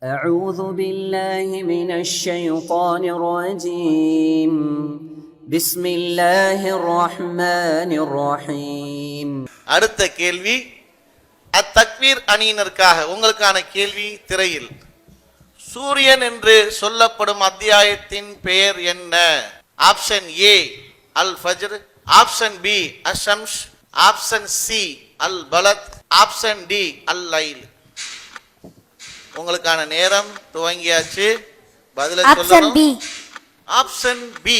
أعوذ بالله من الشيطان الرجيم بسم الله الرحمن الرحيم. அடுத்த கேள்வி அத்தக்வீர் அணியினருக்காக உங்களுக்கான கேள்வி திரையில். சூரியன் என்று சொல்லப்படும் அத்தியாயத்தின் பெயர் என்ன? Option A Al Fajr, option B Ash Shams, option C Al Balad, option D Al Layl. உங்களுக்கான நேரம் துவங்கியாச்சு. பதில சொல்லணும். ஆப்ஷன் பி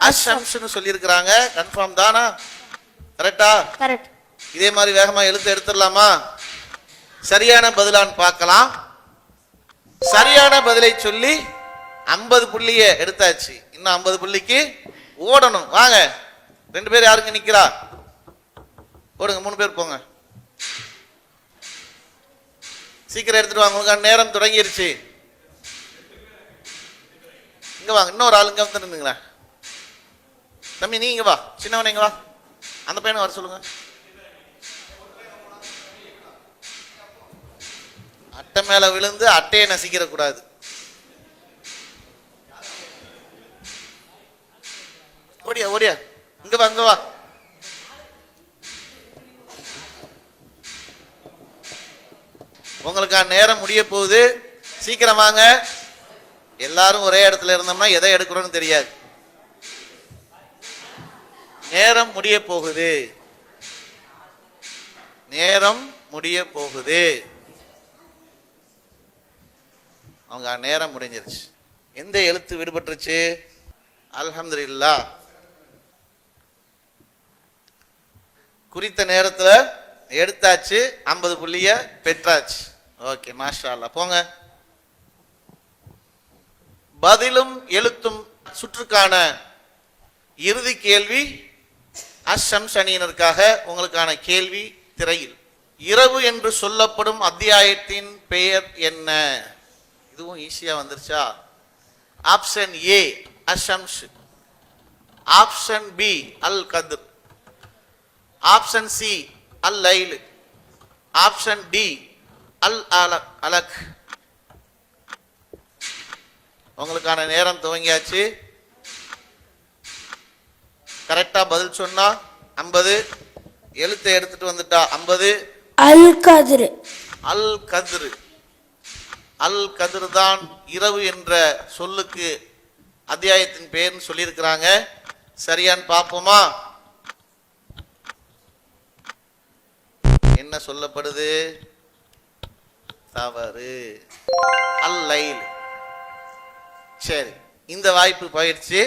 அஷம்ஸ் சொல்லி இருக்கிறாங்க. கன்ஃபார்ம் தானா? கரெக்டா? கரெக்ட். இதே மாதிரி வேகமா எழுத்து எடுத்துடலாமா? சரியான பதிலான்னு பார்க்கலாம். சரியான பதிலை சொல்லி 50 புள்ளிய எடுத்தாச்சு. இன்னும் 50 புள்ளிக்கு ஓடணும். வாங்க, 2 பேர் யாருங்க நிக்கிறா? போடுங்க, 3 பேர் போங்க. சீக்கிரம் எடுத்துட்டு வாங்க, உங்களுக்கு நேரம் தொடங்கிருச்சு. இங்க வாங்க, இன்னொரு ஆளுங்க வந்து நின்னுங்களா. தம்பி நீங்க வா, சின்னவன் இங்க வா. அந்த பையனை வர சொல்லுங்க. அட்டை மேல விழுந்து அட்டையை நசிக்கிற கூடாது. ஓடியா ஓடியா, இங்க வா இங்க வா. உங்களுக்கான நேரம் முடிய போகுது, சீக்கிரம் வாங்க. எல்லாரும் ஒரே இடத்துல இருந்தோம்னா எதை எடுக்கிறோம்னு தெரியாது. நேரம் முடிய போகுது, நேரம் முடிய போகுது. அவங்க நேரம் முடிஞ்சிருச்சு. எந்த எழுத்து விடுபட்டுருச்சு? அல்ஹம்துலில்லாஹ். குறித்த நேரத்தில் எடுத்தாச்சு, 50 புள்ளிய பெற்றாச்சு. ஓகே, மாஷா அல்லாஹ். போங்க. பதிலும் எழுத்தும் சுற்றுக்கான இறுதி கேள்வி அஷம்ஸ் அணியினருக்காக உங்களுக்கான கேள்வி திரையில். இரவு என்று சொல்லப்படும் அத்தியாயத்தின் பெயர் என்ன? இதுவும் ஈஸியா வந்துருச்சா? Option A Ash Shams, option B Al Qadr, option C Al Layl, option D Al Alaq. உங்களுக்கான நேரம் துவங்கியாச்சு. கரெக்டா பதில் சொன்னா 50, எழுத்தை எடுத்துட்டு வந்துட்டா 50. அல் கத்ர். அல் கத்ர், அல் கத்ர் தான் இரவு என்ற சொல்லுக்கு அத்தியாயத்தின் பெயர்னு சொல்லியிருக்கிறாங்க. சரியான்னு பார்ப்போமா? என்ன சொல்லப்படுது? தவறு. அல் லைல். சரி, இந்த வாய்ப்பு போயிடுச்சு.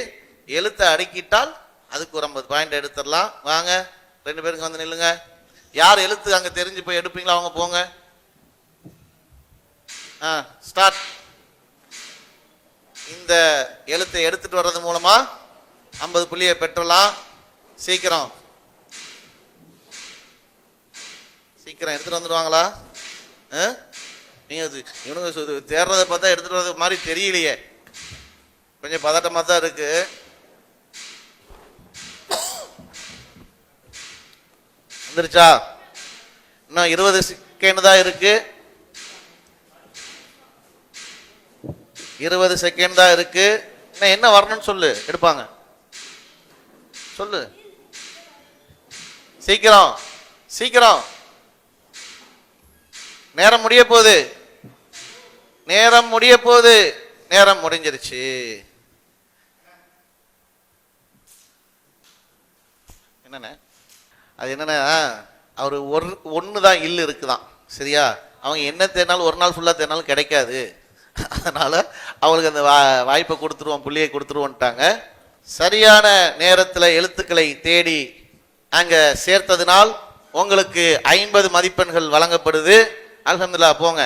எழுத்தை அடுக்கிட்டால் அதுக்கு ஒரு 50 பாயிண்ட் எடுத்துடலாம். வாங்க, 2 பேருக்கு வந்து நில்லுங்க. யார் எழுத்து அங்க தெரிஞ்சு போய் எடுப்பீங்களா அவங்க போங்க. ஸ்டார்ட். இந்த எழுத்தை எடுத்துட்டு வர்றது மூலமா 50 புள்ளியை பெற்றலாம். சீக்கிரம் சீக்கிரம் எடுத்துட்டு வந்துடுவாங்களா? நீங்க இவனுங்க தேர்றதை பார்த்தா எடுத்துட்டு வர்றது மாதிரி தெரியலையே, கொஞ்சம் பதட்டமா தான் இருக்கு. வந்துருச்சா? இன்னும் 20 செகண்ட் தான் இருக்கு. 20 செகண்ட் தான் இருக்கு. என்ன வரணும்னு சொல்லு, எடுப்பாங்க. சொல்லு சீக்கிரம் சீக்கிரம், நேரம் முடிய போகுது, நேரம் முடிய போகுது. நேரம் முடிஞ்சிருச்சு. என்னண்ணே அது? என்னன்னா அவரு ஒண்ணுதான் இல்லு இருக்குதான். சரியா? அவங்க என்ன தேடினாலும் ஒரு நாள் ஃபுல்லா தேடினாலும் கிடைக்காது. அதனால அவங்களுக்கு அந்த வாய்ப்பை கொடுத்துருவோம், புள்ளியை கொடுத்துருவோன்ட்டாங்க. சரியான நேரத்தில் எழுத்துக்களை தேடி அங்க சேர்த்ததுனால் உங்களுக்கு 50 மதிப்பெண்கள் வழங்கப்படுது. அல்ஹம்துலில்லாஹ். போங்க.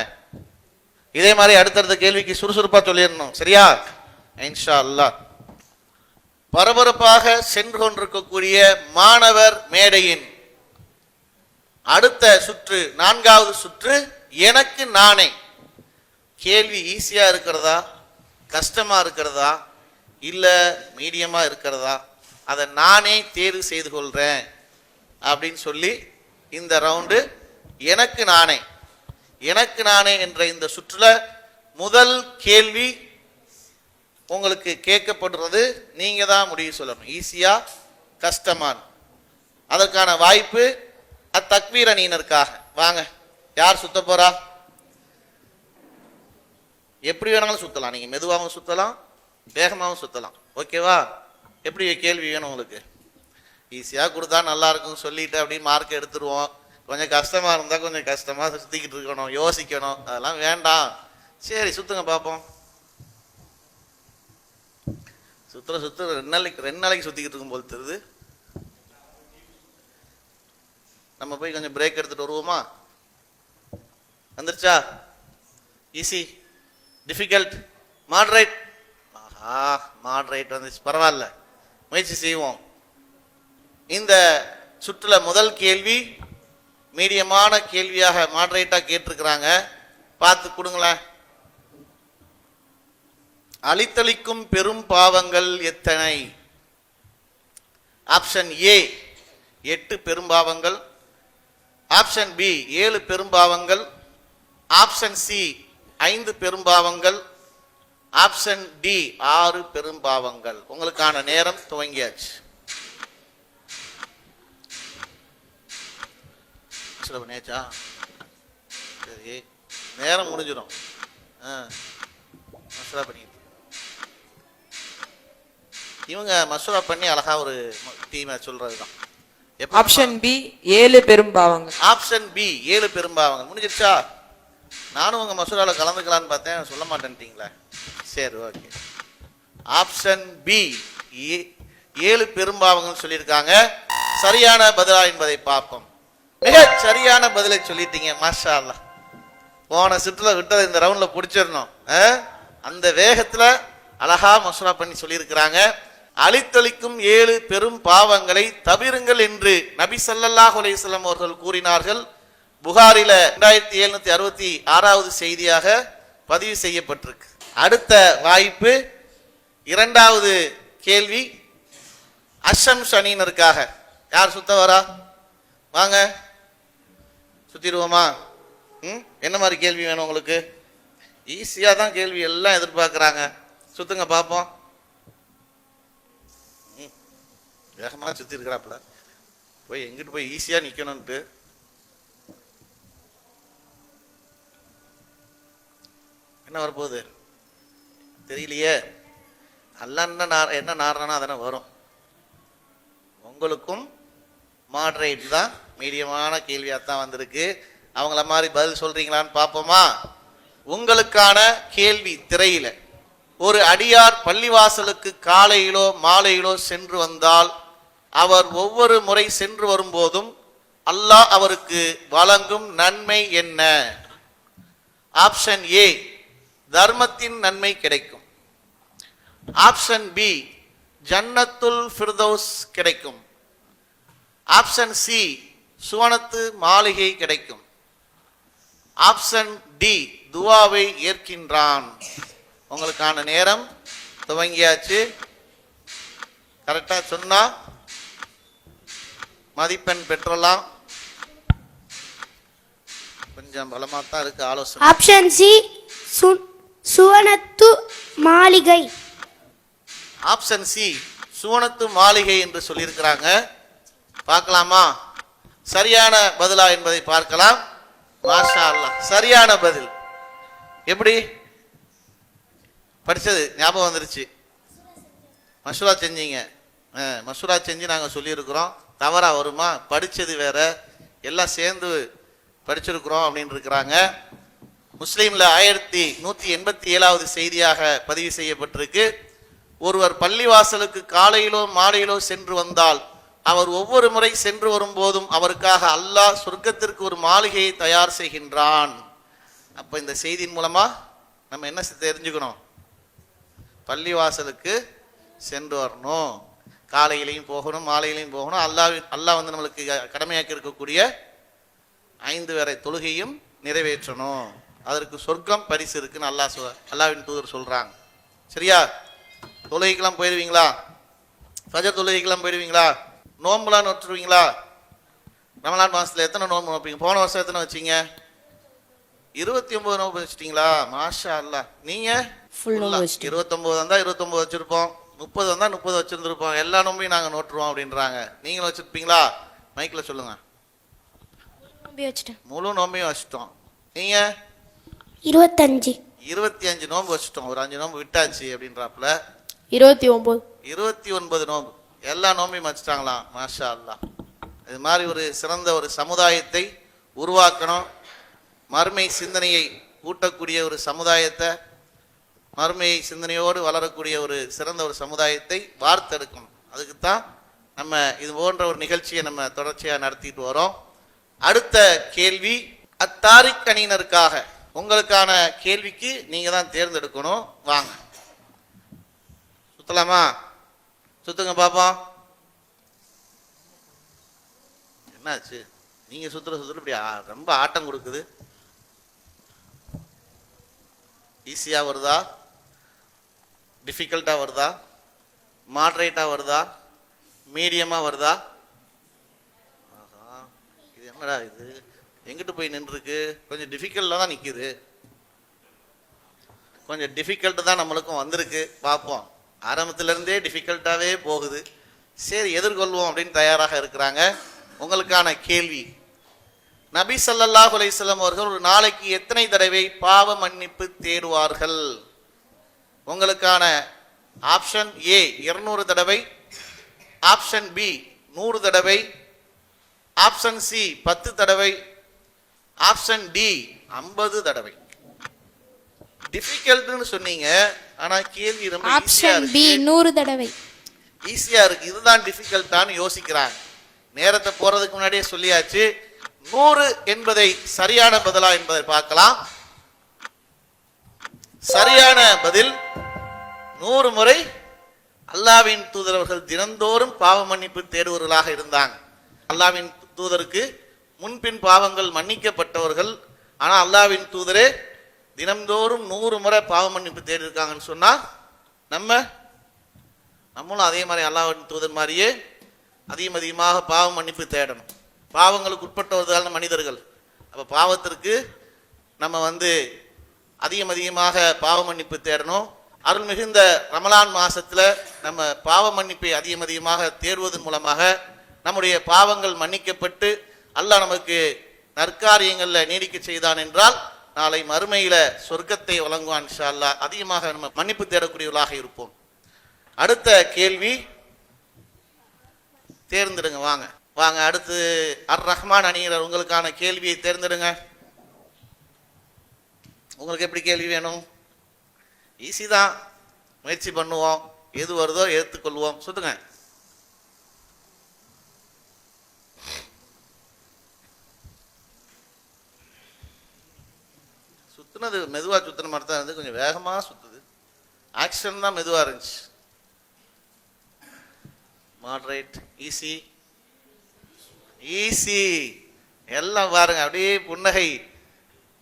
இதே மாதிரி அடுத்தடுத்த கேள்விக்கு சுறுசுறுப்பா சொல்லிடணும். சரியா? இன்ஷா அல்லாஹ். பரபரப்பாக சென்று கொண்டிருக்கக்கூடிய மாணவர் மேடையின் அடுத்த சுற்று, 4வது சுற்று எனக்கு நானே. கேள்வி ஈஸியா இருக்கிறதா, கஷ்டமா இருக்கிறதா, இல்ல மீடியமா இருக்கிறதா, அதை நானே தேர்வு செய்து கொள்றேன் அப்படின்னு சொல்லி இந்த ரவுண்டு எனக்கு நானே. எனக்கு நானே என்ற இந்த சுற்றுல முதல் கேள்வி உங்களுக்கு கேட்கப்படுறது, நீங்க தான் முடிவு சொல்லணும், ஈஸியா கஷ்டமான். அதற்கான வாய்ப்பு அத்தக்வீர் அணியினருக்காக. வாங்க, யார் சுத்த போறா? எப்படி வேணாலும் சுத்தலாம், நீங்க மெதுவாகவும் சுத்தலாம், வேகமாகவும் சுத்தலாம். ஓகேவா? எப்படி கேள்வி வேணும் உங்களுக்கு? ஈஸியா கொடுத்தா நல்லா இருக்கும் சொல்லிட்டு அப்படி மார்க் எடுத்துருவோம். கொஞ்சம் கஷ்டமா இருந்தா கொஞ்சம் கஷ்டமா சுத்திக்கிட்டு இருக்கணும், யோசிக்கணும், அதெல்லாம் வேண்டாம். சரி சுத்துங்க பார்ப்போம். சுத்த 2 நாளைக்கு சுத்திக்கிட்டு இருக்கும் போல் தெரியுது. நம்ம போய் கொஞ்சம் பிரேக் எடுத்துட்டு வருவோமா? வந்துருச்சா? Easy, difficult, moderate? ஆஹா, மாடரேட் வந்துச்சு, பரவாயில்ல, முயற்சி செய்வோம். இந்த சுற்றுல முதல் கேள்வி மீடியமான கேள்வியாக மாடரேட்டா கேட்டிருக்கிறாங்க, பார்த்து கொடுங்களேன். அழித்தளிக்கும் பெரும் பாவங்கள் எத்தனை? ஆப்ஷன் ஏ 8 பெரும்பாவங்கள், ஆப்ஷன் பி 7 பெரும்பாவங்கள், ஆப்ஷன் சி 5 பெரும்பாவங்கள், ஆப்ஷன் டி 6 பெரும்பாவங்கள். உங்களுக்கான நேரம் துவங்கியாச்சு. நேச்சா சரி, நேரம் முடிஞ்சிடும். மசூரா பண்ணி இவங்க மசூரா பண்ணி அழகா ஒரு டீமை சொல்றதுதான். ஆப்ஷன் பி 7 பெரும்பாவங்கள். ஆப்ஷன் பி 7 பெரும்பாவங்கள். முடிஞ்சிருச்சா? நானும் உங்க மசூரால கலந்துக்கலான்னு பார்த்தேன், சொல்ல மாட்டேன்ட்டீங்களா? சரி, ஓகே. ஆப்ஷன் பி 7 பெரும்பாவங்கள் சொல்லியிருக்காங்க. சரியான பதிலா என்பதை பார்ப்போம். மிக சரியான பதிலை சொல்லிட்டீங்க, மாஷா அல்லாஹ். போன சுற்றுல விட்டதை இந்த ரவுண்ட்ல பிடிச்சிடணும். அந்த வேகத்துல அழகா மசூரா பண்ணி சொல்லியிருக்கிறாங்க. அழித்தொழிக்கும் 7 பெரும் பாவங்களை தவிருங்கள் என்று நபி ஸல்லல்லாஹு அலைஹி வஸல்லம் அவர்கள் கூறினார்கள். புகாரில 2766வது செய்தியாக பதிவு செய்யப்பட்டிருக்கு. அடுத்த வாய்ப்பு, 2வது கேள்வி அஷம் ஷனீனருக்காக. யார் சுத்த வரா? வாங்க, சுத்திடுவோமா? என்ன மாதிரி கேள்வி வேணும் உங்களுக்கு? ஈஸியா தான் கேள்வி எல்லாம் எதிர்பார்க்கிறாங்க. சுத்துங்க பார்ப்போம். வேகமா சுத்தி இருக்கிறாப்புல, போய் எங்கிட்டு போய் ஈஸியா நிக்கணும்ட்டு. என்ன வரப்போகுது தெரியலையே. அல்ல என்ன நாடுறனா அதனை வரும். உங்களுக்கும் மாடரேட் தான், மீடியமான கேள்வியா தான் வந்திருக்கு. அவங்கள மாதிரி பதில் சொல்றீங்களான்னு பார்ப்போமா? உங்களுக்கான கேள்வி திரையில, ஒரு அடியார் பள்ளிவாசலுக்கு காலையிலோ மாலையிலோ சென்று வந்தால் அவர் ஒவ்வொரு முறை சென்று வரும்போதும் அல்லாஹ் அவருக்கு வழங்கும் நன்மை என்ன? ஆப்ஷன் ஏ தர்மத்தின் நன்மை கிடைக்கும், ஆப்ஷன் பி ஜன்னத்துல் ஃபிர்தௌஸ் கிடைக்கும், ஆப்ஷன் சி சுவனத்து மாளிகை கிடைக்கும், ஆப்ஷன் டி துவாவை ஏற்கின்றான். உங்களுக்கான நேரம் துவங்கியாச்சு. கரெக்டா சொன்னா மதிப்பெண் பெற்றலாம். கொஞ்சம் பலமா தான் இருக்கு ஆலோசனை. ஆப்ஷன் சி சுவனத்து மாளிகை. ஆப்ஷன் சி சுவனத்து மாளிகை என்று சொல்லியிருக்கிறாங்க. பார்க்கலாமா சரியான பதிலா என்பதை பார்க்கலாம். மாஷா அல்லாஹ், சரியான பதில். எப்படி படிச்சது ஞாபகம் வந்துருச்சு? மசூரா செஞ்சீங்க, மசூரா செஞ்சு நாங்கள் சொல்லியிருக்கிறோம். தவறா வருமா? படிச்சது வேற, எல்லாம் சேர்ந்து படிச்சிருக்கிறோம் அப்படின்னு இருக்கிறாங்க. முஸ்லீம்ல 1187வது செய்தியாக பதிவு செய்யப்பட்டிருக்கு. ஒருவர் பள்ளிவாசலுக்கு காலையிலோ மாலையிலோ சென்று வந்தால் அவர் ஒவ்வொரு முறை சென்று வரும்போதும் அவருக்காக அல்லாஹ் சொர்க்கத்திற்கு ஒரு மாளிகையை தயார் செய்கின்றான். அப்ப இந்த செய்தியின் மூலமா நம்ம என்ன தெரிஞ்சுக்கணும்? பள்ளிவாசலுக்கு சென்று வரணும், காலையிலையும் போகணும் மாலையிலையும் போகணும். அல்லாஹ் வந்து நம்மளுக்கு கடமையாக்கி இருக்கக்கூடிய 5 வேளை தொழுகையும் நிறைவேற்றணும். அதற்கு சொர்க்கம் பரிசு இருக்குன்னு அல்லாஹ்வின் தூதர் சொல்றாங்க. சரியா? தொழுகைக்கெல்லாம் போயிடுவீங்களா? ஃபஜர் தொழுகைக்கெல்லாம் போயிடுவீங்களா? நோம்புலாம் நோட்டுருவீங்களா? ரமலான் மாசத்துல எத்தனை நோன்பு நோப்பீங்க? போன வருஷம் எத்தனை வச்சீங்க? 29 நோன்பு வச்சிட்டீங்களா? மாஷா அல்லாஹ். நீங்க ஃபுல் நோன்பு வச்சிட்டோம். 29 வந்தா 29 வச்சிருப்போம், 30 வந்தா 30 வச்சிருந்திருப்போம், எல்லா நோம்பையும் நாங்க நோட்டுருவோம் அப்படின்றாங்க. நீங்களும் வச்சிருப்பீங்களா? மைக்ல சொல்லுங்க. நோன்பு வச்சிட்டேன். முழு நோம்பையும் வச்சிட்டோம். நீங்க 25 25 நோம்பு வச்சிட்டோம், ஒரு 5 நோம்பு விட்டாச்சு அப்படின்றாப்புல. 29 29 நோம்பு எல்லா நோம்பையும் வச்சுட்டாங்களாம். மாஷா அல்லாஹ். இது மாதிரி ஒரு சிறந்த ஒரு சமுதாயத்தை உருவாக்கணும், மறுமை சிந்தனையை ஊட்டக்கூடிய ஒரு சமுதாயத்தை, மறுமை சிந்தனையோடு வளரக்கூடிய ஒரு சிறந்த ஒரு சமுதாயத்தை வார்த்தெடுக்கணும். அதுக்குத்தான் நம்ம இது போன்ற ஒரு நிகழ்ச்சியை நம்ம தொடர்ச்சியாக நடத்திட்டு வரோம். அடுத்த கேள்வி அத்தாரிக் அணியினருக்காக. உங்களுக்கான கேள்விக்கு நீங்க தான் தேர்ந்தெடுக்கணும். வாங்க சுத்தலாமா? சுத்துங்க பாப்போம். என்னாச்சு? நீங்க சுத்துற இப்படி ரொம்ப ஆட்டம் கொடுக்குது. ஈஸியா வருதா, டிஃபிகல்ட்டா வருதா, மாடரேட்டா வருதா, மீடியமா வருதா? இது என்னடா இது, எங்கிட்டு போய் நின்றுருக்கு? கொஞ்சம் டிஃபிகல்ட்டா தான் நிக்குது. கொஞ்சம் டிஃபிகல்ட் தான் நம்மளுக்கும் வந்திருக்கு. பார்ப்போம். ஆரம்பத்துல இருந்தே டிஃபிகல்ட்டாவே போகுது. சரி, எதிர்கொள்வோம் அப்படின்னு தயாராக இருக்கிறாங்க. உங்களுக்கான கேள்வி, நபி ஸல்லல்லாஹு அலைஹி வஸல்லம் அவர்கள் ஒரு நாளைக்கு எத்தனை தடவை பாவ மன்னிப்பு தேடுவார்கள்? உங்களுக்கான ஆப்ஷன் ஏ 200 தடவை, ஆப்ஷன் பி 100 தடவை, ஆப்ஷன் சி 10 தடவை, ஆப்ஷன் டி 50 தடவை. டிஃபிகல்ட்னு சொன்னீங்க, ஆனா கேள்வி ரொம்ப ஈஸியா ஆப்ஷன் இருக்கு. பி 100 தடவை. ஈஸியா இருக்கு. இதுதான் டிஃபிகல்ட்டான்னு யோசிக்கிறாங்க. நேரத்தை போறதுக்கு முன்னாடியே சொல்லியாச்சு. 100 என்பதை சரியான பதிலா என்பதை பார்க்கலாம். சரியான பதில் 100 முறை அல்லாஹ்வின் தூதரவர்கள் தினந்தோறும் பாவ மன்னிப்பு தேடுவர்களாக இருந்தாங்க. அல்லாஹ்வின் தூதருக்கு முன்பின் பாவங்கள் மன்னிக்கப்பட்டவர்கள். ஆனா அல்லாஹ்வின் தூதரே தினந்தோறும் 100 முறை பாவ மன்னிப்பு தேடி இருக்காங்கன்னு சொன்னா நம்மளும் அதே மாதிரி அல்லாஹ்வின் தூதர் மாதிரியே அதிகமாக பாவ மன்னிப்பு தேடணும். பாவங்களுக்கு உட்பட்டவர்கள் மனிதர்கள். அப்ப பாவத்திற்கு நம்ம அதிகமாக பாவ மன்னிப்பு தேடணும். அருள் மிகுந்த ரமலான் மாசத்துல நம்ம பாவ மன்னிப்பை அதிகமாக தேடுவதன் மூலமாக நம்முடைய பாவங்கள் மன்னிக்கப்பட்டு அல்லாஹ் நமக்கு நற்காரியங்கள்ல நீடிக்க செய்தான் என்றால் நாளை மறுமையில சொர்க்கத்தை வழங்குவான் இன்ஷா அல்லாஹ். அதிகமாக நம்ம மன்னிப்பு தேடக்கூடியவர்களாக இருப்போம். அடுத்த கேள்வி தேர்ந்தெடுங்க. வாங்க வாங்க. அடுத்து அர் ரஹ்மான் அணியினர் உங்களுக்கான கேள்வியை தேர்ந்தெடுங்க. உங்களுக்கு எப்படி கேள்வி வேணும்? ஈஸி தான், முயற்சி பண்ணுவோம். எது வருதோ ஏற்றுக்கொள்வோம். சொல்லுங்க. சுத்துனது மெதுவா சுத்துன மாதிரி தான் இருந்து, கொஞ்சம் வேகமா சுத்துது. ஆக்ஷன் தான் மெதுவா இருந்துச்சு. மாடரேட், ஈஸி, ஈஸி எல்லாம் பாருங்க. அப்படியே புன்னகை,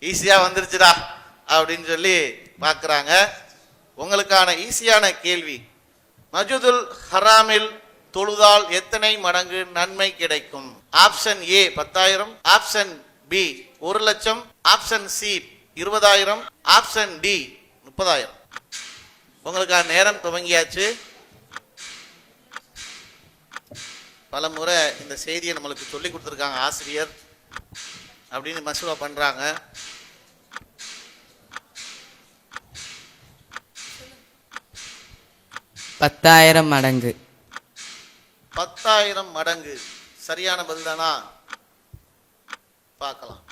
ஈஸியா வந்துருச்சுடா அப்படின்னு சொல்லி பார்க்குறாங்க. உங்களுக்கான ஈஸியான கேள்வி, மஸ்ஜிதுல் ஹராமில் தொழுதால் எத்தனை மடங்கு நன்மை கிடைக்கும்? Option A 10,000, option B 1,00,000, option C 20,000, option D 30,000. உங்களுக்கான நேரம் துவங்கியாச்சு. பல முறை இந்த செய்தியை நம்மளுக்கு சொல்லி கொடுத்துருக்காங்க ஆசிரியர் அப்படின்னு மசூரா பண்றாங்க. பத்தாயிரம் மடங்கு. 10,000 மடங்கு சரியான பதில் தானா? பார்க்கலாம்.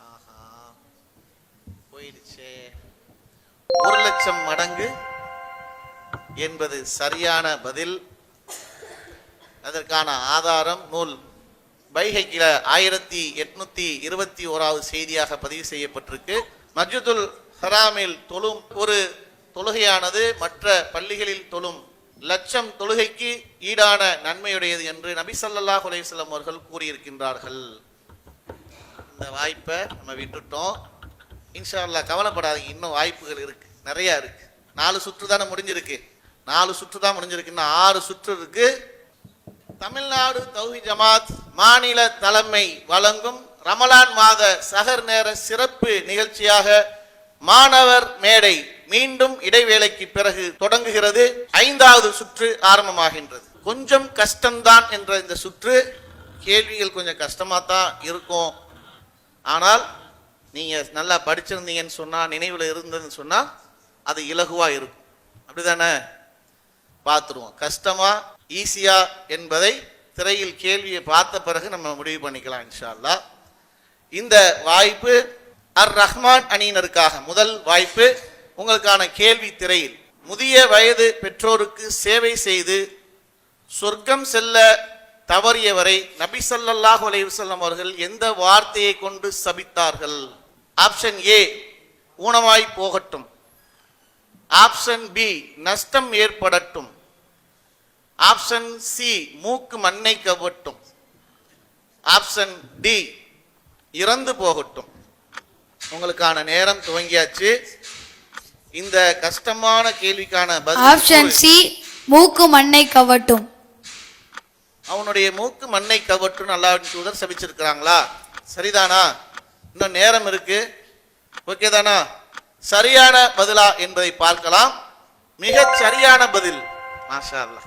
ஆஹா, போயிடுச்சே. 1,00,000 மடங்கு என்பது சரியான பதில். அதற்கான ஆதாரம் நூல் பைஹக்கில 1821வது செய்தியாக பதிவு செய்யப்பட்டிருக்கு. மஸ்ஜிதுல் ஹராமில் தொழும் ஒரு தொழுகையானது மற்ற பள்ளிகளில் தொழும் 1,00,000 தொழுகைக்கு ஈடான நன்மையுடையது என்று நபி ஸல்லல்லாஹு அலைஹி வஸல்லம் அவர்கள் கூறியிருக்கின்றார்கள். இந்த வாய்ப்பை நம்ம விட்டுட்டோம். இன்ஷா அல்லாஹ் கவலைப்படாதீங்க, இன்னும் வாய்ப்புகள் இருக்கு, நிறைய இருக்கு. 4 சுற்று தானே முடிஞ்சிருக்கு. 4 சுற்று தான் முடிஞ்சிருக்குன்னா 6 சுற்று இருக்கு. தமிழ்நாடு தௌஹீத் ஜமாத் மாநில தலைமை வழங்கும் ரமலான் மாத சஹர் நேர சிறப்பு நிகழ்ச்சியாக மாணவர் மேடை மீண்டும் இடைவேளைக்கு பிறகு தொடங்குகிறது. 5வது சுற்று ஆரம்பமாகின்றது. கொஞ்சம் கஷ்டம்தான் என்ற இந்த சுற்று கேள்விகள் கொஞ்சம் கஷ்டமா தான் இருக்கும். ஆனால் நீங்க நல்லா படிச்சிருந்தீங்கன்னு சொன்னா, நினைவுல இருந்ததுன்னு சொன்னா அது இலகுவா இருக்கும். அப்படிதானே? பார்த்துருவோம். கஷ்டமா ஈஸியா என்பதை திரையில் கேள்வியை பார்த்த பிறகு நம்ம முடிவு பண்ணிக்கலாம் இன்ஷா அல்லாஹ். இந்த வாய்ப்பு அர் ரஹ்மான் அணியினருக்காக முதல் வாய்ப்பு. உங்களுக்கான கேள்வி திரையில். முதிய வயது பெற்றோருக்கு சேவை செய்து சொர்க்கம் செல்ல தவறியவரை நபி ஸல்லல்லாஹு அலைஹி வஸல்லம் அவர்கள் எந்த வார்த்தையை கொண்டு சபித்தார்கள்? ஆப்ஷன் ஏ, ஊனமாய் போகட்டும். ஆப்ஷன் பி, நஷ்டம் ஏற்படட்டும். ஆப்ஷன் சி, மூக்கு மண்ணை கவட்டும். ஆப்ஷன் டி, இறந்து போகட்டும். உங்களுக்கான நேரம் துவங்கியாச்சு. இந்த கஷ்டமான கேள்விக்கான பதில் ஆப்ஷன் சி, மூக்கு மண்ணை கவட்டும். அவனுடைய மூக்கு மண்ணை கவட்டும் அல்லாஹ்வின் தூதர் சபிச்சிருக்கிறாங்களா? சரிதானா? இன்னும் நேரம் இருக்கு. ஓகே தானா? சரியான பதிலா என்பதை பார்க்கலாம். மிக சரியான பதில். மாஷா அல்லாஹ்,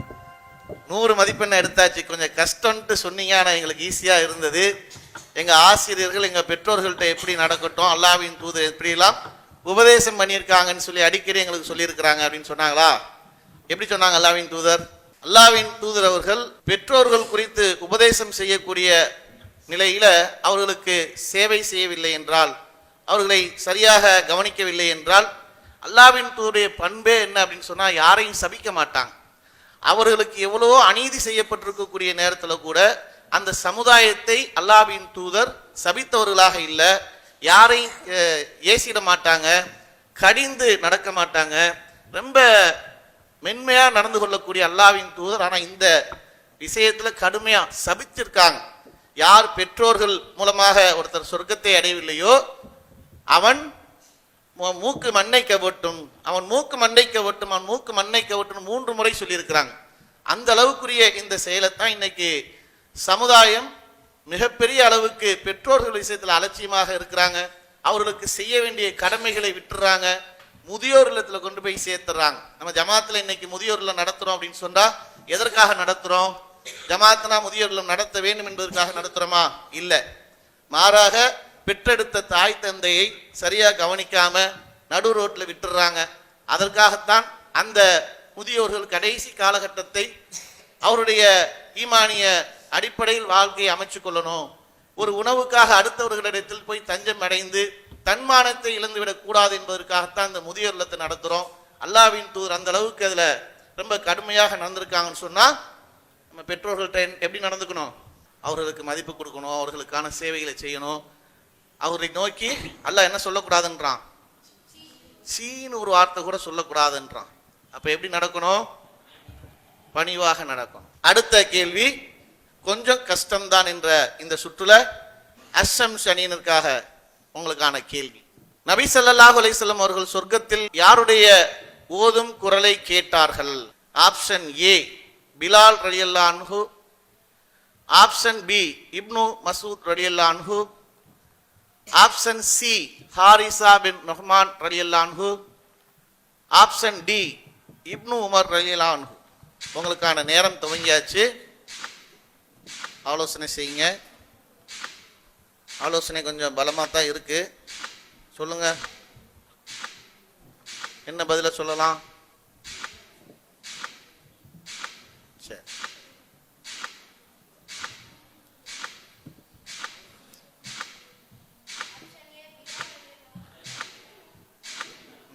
100 மதிப்பெண்ணை எடுத்தாச்சு. கொஞ்சம் கஷ்டம்ட்டு சொன்னீங்க, ஆனால் எங்களுக்கு ஈஸியா இருந்தது. எங்க ஆசிரியர்கள் எங்க பெற்றோர்கள்ட்ட எப்படி நடக்கட்டும், அல்லாஹ்வின் தூதர் எப்படிலாம் உபதேசம் பண்ணியிருக்காங்கன்னு சொல்லி அடிக்கடி எங்களுக்கு சொல்லியிருக்கிறாங்க அப்படின்னு சொன்னாங்களா? எப்படி சொன்னாங்க அல்லாஹ்வின் தூதர்? அல்லாஹ்வின் தூதர் அவர்கள் பெற்றோர்கள் குறித்து உபதேசம் செய்யக்கூடிய நிலையில அவர்களுக்கு சேவை செய்யவில்லை என்றால், அவர்களை சரியாக கவனிக்கவில்லை என்றால், அல்லாஹ்வின் தூதருடைய பண்பே என்ன அப்படின்னு சொன்னா, யாரையும் சபிக்க மாட்டாங்க. அவர்களுக்கு எவ்வளவோ அநீதி செய்யப்பட்டிருக்கக்கூடிய நேரத்தில் கூட அந்த சமுதாயத்தை அல்லாஹ்வின் தூதர் சபித்தவர்களாக இல்லை, யாரையும் ஏசிட மாட்டாங்க, கடிந்து நடக்க மாட்டாங்க, ரொம்ப மென்மையா நடந்து கொள்ளக்கூடிய அல்லாஹ்வின் தூதர். ஆனா இந்த விஷயத்துல கடுமையா சபிச்சிருக்காங்க. யார் பெற்றோர்கள் மூலமாக ஒருத்தர் சொர்க்கத்தை அடையவில்லையோ அவன் மூக்கு மண்ணை கவட்டும், அவன் மூக்கு மண்ணை கவட்டும், அவன் மூக்கு மண்ணை கவட்டும் 3 முறை சொல்லியிருக்கிறாங்க. அந்த அளவுக்குரிய இந்த செயலைத்தான் இன்னைக்கு சமுதாயம் மிகப்பெரிய அளவுக்கு பெற்றோர்கள் விஷயத்தில் அலட்சியமாக இருக்கிறாங்க. அவர்களுக்கு செய்ய வேண்டிய கடமைகளை விட்டுறாங்க. முதியோர் இல்லத்துல கொண்டு போய் சேர்த்துறாங்க. நம்ம ஜமாத்துல இன்னைக்கு முதியோர் இல்லம் நடத்துறோம் அப்படின்னு சொன்னா எதற்காக நடத்துறோம்? ஜமாத்னா முதியோர் இல்லம் நடத்த வேண்டும் என்பதற்காக நடத்துறோமா? இல்ல. மாறாக பெற்றெடுத்த தாய் தந்தையை சரியா கவனிக்காம நடு ரோட்ல விட்டுறாங்க. அதற்காகத்தான் அந்த முதியோர்கள் கடைசி காலகட்டத்தை அவருடைய ஈமானிய அடிப்படையில் வாழ்க்கையை அமைச்சு கொள்ளணும். ஒரு உணவுக்காக அடுத்தவர்களிடத்தில் போய் தஞ்சம் அடைந்து தன்மானத்தை இழந்துவிடக் கூடாது என்பதற்காகத்தான் இந்த முதியோர் இல்லத்தை நடத்துறோம். அல்லாஹ்வின் தூதர் அந்த அளவுக்கு அதுல ரொம்ப கடுமையாக நடந்திருக்காங்கன்னு சொன்னா, நம்ம பெற்றோர்கள்ட்ட எப்படி நடந்துக்கணும்? அவர்களுக்கு மதிப்பு கொடுக்கணும், அவர்களுக்கான சேவைகளை செய்யணும். அவரை நோக்கி அல்லாஹ் என்ன சொல்லக்கூடாதுன்றான்? சீன்னு ஒரு வார்த்தை கூட சொல்லக்கூடாதுன்றான். அப்ப எப்படி நடக்கணும்? பணிவாக நடக்கணும். அடுத்த கேள்வி கொஞ்சம் கஷ்டம்தான் என்ற இந்த சுற்றுல அஸ்ஸம் அணியினருக்காக உங்களுக்கான கேள்வி. நபி ஸல்லல்லாஹு அலைஹி வஸல்லம் அவர்கள் சொர்க்கத்தில் யாருடைய ஓதும் குரலை கேட்டார்கள்? ஆப்ஷன் ஏ, பிலால் ரலியல்லாஹு அன்ஹு. ஆப்ஷன் பி, இப்னு மஸ்ஊத் ரலியல்லாஹு அன்ஹு. ஆப்ஷன் சி, ஹாரிசா பின் நுஹ்மான் ரலியல்லாஹு அன்ஹு. ஆப்ஷன் டி, இப்னு உமர் ரலியல்லாஹு அன்ஹு. உங்களுக்கான நேரம் துவங்கியாச்சு. ஆலோசனை செய்யுங்க. ஆலோசனை கொஞ்சம் பலமா தான் இருக்கு. சொல்லுங்க, என்ன பதில சொல்லலாம்? சரி,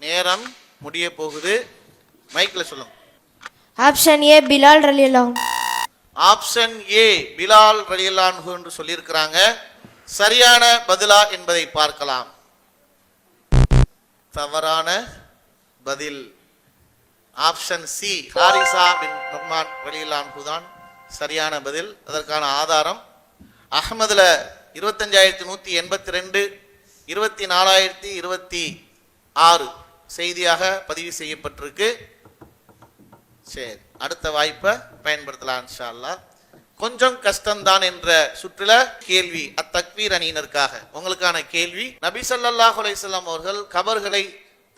நேரம் முடிய போகுது. மைக்ல சொல்லுங்க. ஆப்ஷன் ஏ, பிலால் ரலியல்லாஹு அன்ஹு. ஆப்ஷன் ஏ, பிலால் ரலியல்லாஹு அன்ஹு என்று சொல்லியிருக்கிறாங்க. சரியான பதிலா என்பதை பார்க்கலாம். தவறான பதில். ஆப்ஷன் சி, ஹாரிசா பின் நுஹ்மான் ரலியல்லாஹு அன்ஹு தான் சரியான பதில். அதற்கான ஆதாரம் அஹ்மதுல 25182, 24026 செய்தியாக பதிவு செய்யப்பட்டிருக்கு. சரி, அடுத்த வாய்ப்பை பயன்படுத்தலாம் இன்ஷா அல்லாஹ். கொஞ்சம் கஷ்டம்தான் என்ற சுற்றுல கேள்வி அத்தக்வீர் அணியினருக்காக உங்களுக்கான கேள்வி, நபி ஸல்லல்லாஹு அலைஹி வஸல்லம் அவர்கள் கபர்களை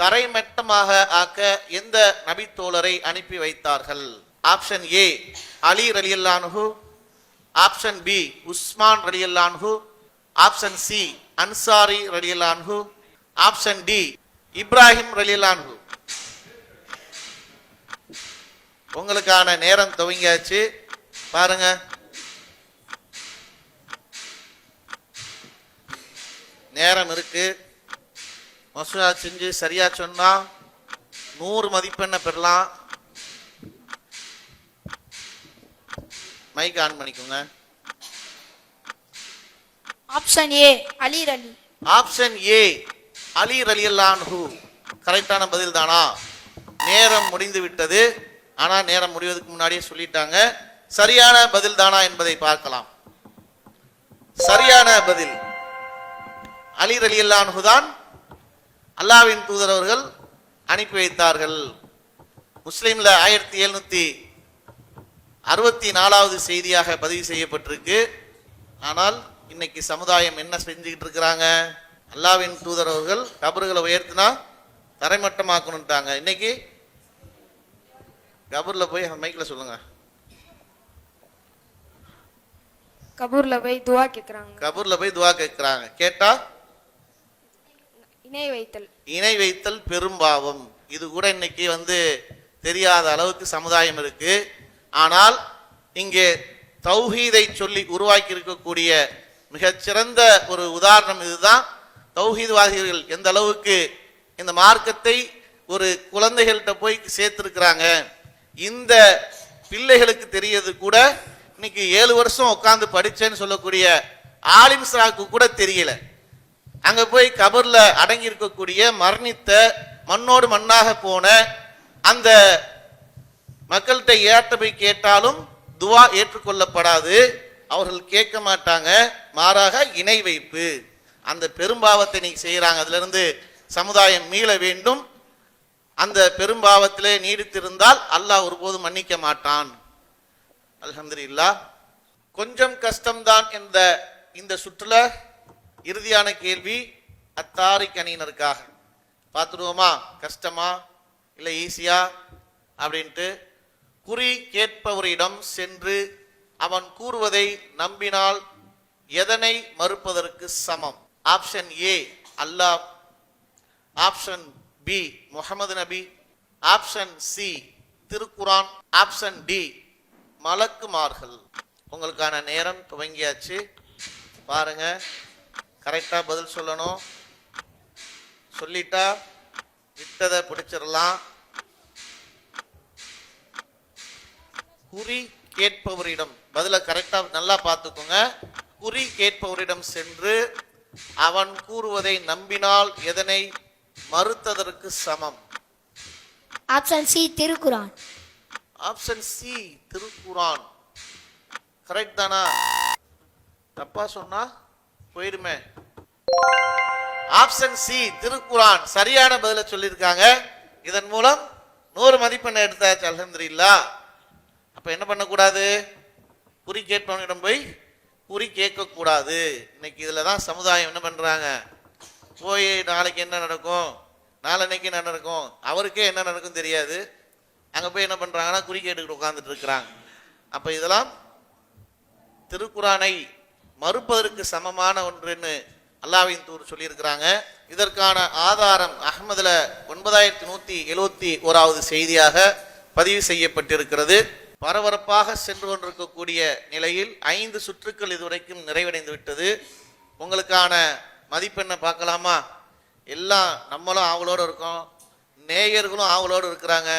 தரைமட்டமாக ஆக்க எந்த நபி தோழரை அனுப்பி வைத்தார்கள்? ஆப்ஷன் ஏ அலி ரலியல்லாஹு அன்ஹு, ஆப்ஷன் பி உஸ்மான் ரலியல்லாஹு அன்ஹு, ஆப்ஷன் சி அன்சாரி ரலியல்லாஹு அன்ஹு, ஆப்ஷன் டி இப்ராஹிம் ரலியல்லாஹு அன்ஹு. உங்களுக்கான நேரம் துவங்கியாச்சு, பாருங்க. நேரம் இருக்கு. மசூரா செஞ்சு சரியா சொன்னா 100 மதிப்பெண்ணை பெறலாம். மைக் ஆன் பண்ணிக்கோங்க. Option A Ali Ali. Option A Ali ரலியல்லாஹு அன்ஹு கரெக்டான பதில் தானா? நேரம் முடிந்து விட்டது. ஆனா நேரம் முடிவதற்கு முன்னாடியே சொல்லிட்டாங்க. சரியான பதில் தானா என்பதை பார்க்கலாம். சரியான பதில் அலி ரலியல்லாஹு அன்ஹு தான் அல்லாஹ்வின் தூதர் அவர்கள் அனுப்பி வைத்தார்கள். முஸ்லிம்ல 1764வது செய்தியாக பதிவு செய்யப்பட்டிருக்கு. ஆனால் இன்னைக்கு சமுதாயம் என்ன செஞ்சுக்கிட்டு இருக்கிறாங்க? அல்லாஹ்வின் தூதர் அவர்கள் கபர்களை உயர்த்தினா தரைமட்டமாக்கணும்ட்டாங்க. இன்னைக்கு கபூர்ல போய் மைக்கில் சொல்லுங்க. கபூர்ல போய் துவா கேக்குறாங்க. கபூர்ல போய் துவா கேட்கிறாங்க. கேட்டா இணை வைத்தல். இணை வைத்தல் பெரும்பாவம். இது கூட இன்னைக்கு தெரியாத அளவுக்கு சமுதாயம் இருக்கு. ஆனால் இங்கே தௌஹீதை சொல்லி உருவாக்கி இருக்கக்கூடிய மிகச்சிறந்த ஒரு உதாரணம் இதுதான். தௌஹீத்வாதிகள் எந்த அளவுக்கு இந்த மார்க்கத்தை ஒரு குழந்தைகள்கிட்ட போய் சேர்த்திருக்கிறாங்க. இந்த பிள்ளைகளுக்கு தெரியது கூட இன்னைக்கு 7 வருஷம் உட்கார்ந்து படிச்சேன்னு சொல்லக்கூடிய ஆலிம் சாக்கு கூட தெரியல. அங்க போய் கபர்ல அடங்கி இருக்கக்கூடிய மரணித்த மண்ணோடு மண்ணாக போன அந்த மக்கள்கிட்ட ஏற்ற போய் கேட்டாலும் துவா ஏற்றுக்கொள்ளப்படாது. அவர்கள் கேட்க மாட்டாங்க. மாறாக இணை வைப்பு, அந்த பெரும்பாவத்தை நீங்க செய்யறாங்க. அதுல இருந்து சமுதாயம் மீள வேண்டும். அந்த பெரும்பாவத்திலே நீடித்திருந்தால் அல்லாஹ் ஒருபோதும் மன்னிக்க மாட்டான். அல்ஹம்துலில்லாஹ். கொஞ்சம் கஷ்டம்தான் என்ற இந்த சுற்றுல இறுதியான கேள்வி அத்தாரிக் அணியினருக்காக. பார்த்துடுவோமா? கஷ்டமா இல்லை ஈஸியா அப்படின்ட்டு. குறி கேட்பவரிடம் சென்று அவன் கூறுவதை நம்பினால் எதனை மறுப்பதற்கு சமம்? ஆப்ஷன் ஏ அல்லாஹ், ஆப்ஷன் பி முஹம்மது நபி, ஆப்ஷன் சி திருக்குரான், ஆப்ஷன் டி மலக்குமார்கள். உங்களுக்கான நேரம் துவங்கியாச்சு. பாருங்க, கரெக்டா பதில் சொல்லணும். சொல்லிட்டா விட்டதை பிடிச்சிடலாம். குறி கேட்பவரிடம் பதில கரெக்டா நல்லா பார்த்துக்கோங்க. குறி கேட்பவரிடம் சென்று அவன் கூறுவதை நம்பினால் எதனை மறுத்ததற்கு சமம்? ஆப்ஷன் சி திருக்குரான். ஆப்ஷன் சி திருக்குரான் கரெக்ட் தானா? தப்பா சொன்னா போயிடுமே. ஆப்ஷன் சி திருக்குரான் சரியான பதில சொல்லியிருக்காங்க. இதன் மூலம் 100 மதிப்பெண் எடுத்தாச்சு. அல்ஹம்துலில்லாஹ். அப்ப என்ன பண்ணக்கூடாது? குறி கேட்பவனிடம் போய் குறி கேட்க கூடாது. இன்னைக்கு இதுலதான் சமுதாயம் என்ன பண்றாங்க? போய் நாளைக்கு என்ன நடக்கும், நாளன்னைக்கு என்ன நடக்கும், அவருக்கே என்ன நடக்கும் தெரியாது. அங்க போய் என்ன பண்றாங்கன்னா குறி கேட்டுக்கிட்டு உட்கார்ந்துட்டு இருக்கிறாங்க. அப்ப இதெல்லாம் திருக்குரானை மறுப்பதற்கு சமமான ஒன்றுன்னு அல்லாஹ்வின் தூதர் சொல்லியிருக்கிறாங்க. இதற்கான ஆதாரம் அஹ்மதுல 9171வது செய்தியாக பதிவு செய்யப்பட்டிருக்கிறது. பரபரப்பாக சென்று கொண்டிருக்கக்கூடிய நிலையில் 5 சுற்றுக்கள் இதுவரைக்கும் நிறைவடைந்து விட்டது. உங்களுக்கான மதிப்பெண்ணை பார்க்கலாமா? எல்லாம் நம்மளும் ஆவலோடு இருக்கோம், நேயர்களும் ஆவலோடு இருக்கிறாங்க.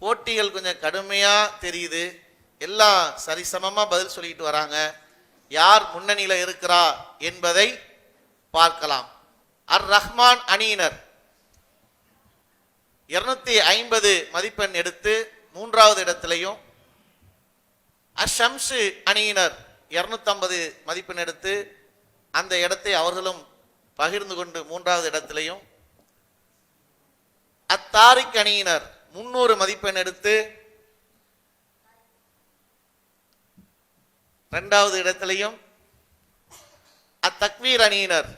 போட்டிகள் கொஞ்சம் கடுமையா தெரியுது. எல்லாம் சரிசமமா பதில் சொல்லிட்டு வராங்க. யார் முன்னணியில இருக்கிறா என்பதை பார்க்கலாம். அர் ரஹ்மான் அணியினர் 250 மதிப்பெண் எடுத்து 3வது இடத்திலையும், அஷம்சு அணியினர் 250 மதிப்பெண் எடுத்து அந்த இடத்தை அவர்களும் பகிர்ந்து கொண்டு 3வது இடத்திலையும், அத்தாரிக் அணியினர் 300 மதிப்பெண் எடுத்து 2வது இடத்துலையும் அத்தக்வீர் அணியினர்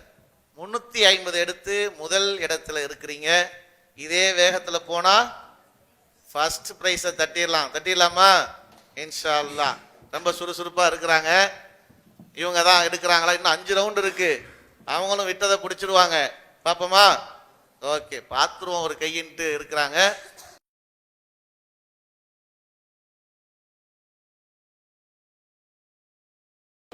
350 எடுத்து முதல் இடத்துல இருக்கிறீங்க. இதே வேகத்துல போனா ஃபர்ஸ்ட் பிரைஸை தட்டிடலாமா? இன்ஷா அல்லாஹ். ரொம்ப சுறுசுறுப்பா இருக்கிறாங்க. இவங்க தான் எடுக்கிறாங்களா? இன்னும் 5 ரவுண்ட் இருக்கு. அவங்களும் விட்டதை பிடிச்சிடுவாங்க. பாப்போமா? ஓகே, பார்த்துருவோம். ஒரு கையின்ட்டு இருக்கிறாங்க.